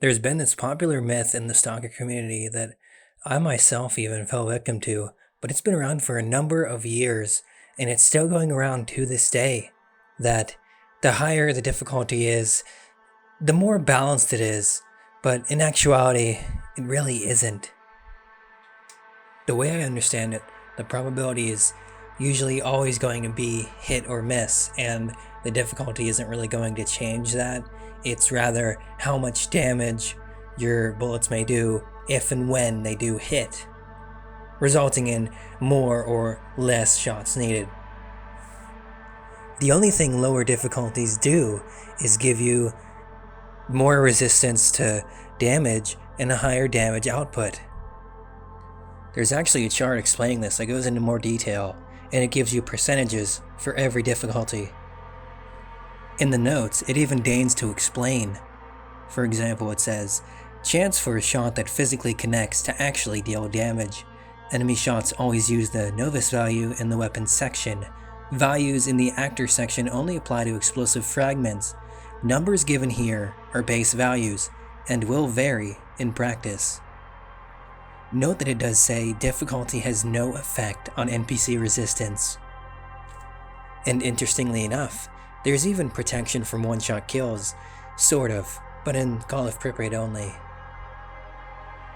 There's been this popular myth in the stalker community that I myself even fell victim to, but it's been around for a number of years, and it's still going around to this day, that the higher the difficulty is, the more balanced it is, but in actuality, it really isn't. The way I understand it, the probability is usually always going to be hit or miss, and the difficulty isn't really going to change that. It's rather how much damage your bullets may do if and when they do hit, resulting in more or less shots needed. The only thing lower difficulties do is give you more resistance to damage and a higher damage output. There's actually a chart explaining this that goes into more detail, and it gives you percentages for every difficulty. In the notes, it even deigns to explain. For example, it says, chance for a shot that physically connects to actually deal damage. Enemy shots always use the novice value in the weapons section. Values in the actor section only apply to explosive fragments. Numbers given here are base values, and will vary in practice. Note that it does say difficulty has no effect on NPC resistance. And interestingly enough, there's even protection from one-shot kills, sort of, but in Call of Pripyat only.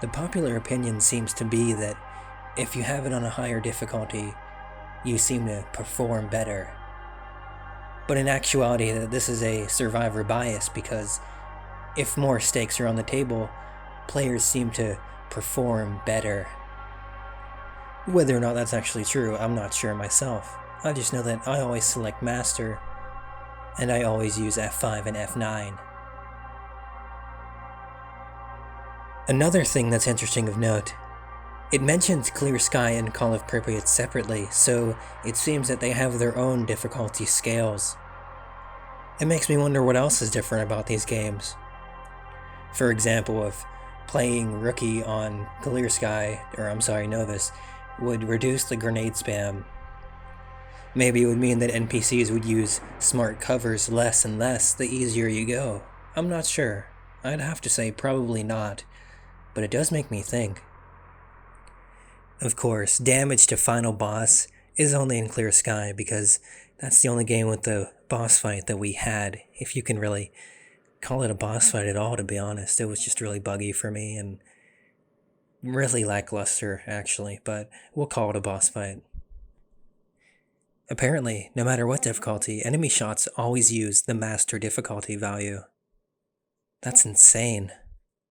The popular opinion seems to be that if you have it on a higher difficulty, you seem to perform better. But in actuality, this is a survivor bias, because if more stakes are on the table, players seem to perform better. Whether or not that's actually true, I'm not sure myself. I just know that I always select Master, and I always use F5 and F9. Another thing that's interesting of note, it mentions Clear Sky and Call of Pripyat separately, so it seems that they have their own difficulty scales. It makes me wonder what else is different about these games. For example, if playing Rookie on Clear Sky, Novice, would reduce the grenade spam. Maybe it would mean that NPCs would use smart covers less and less the easier you go. I'm not sure. I'd have to say probably not, but it does make me think. Of course, damage to final boss is only in Clear Sky because that's the only game with the boss fight that we had, if you can really call it a boss fight at all, to be honest. It was just really buggy for me and really lackluster, actually, but we'll call it a boss fight. Apparently, no matter what difficulty, enemy shots always use the master difficulty value. That's insane.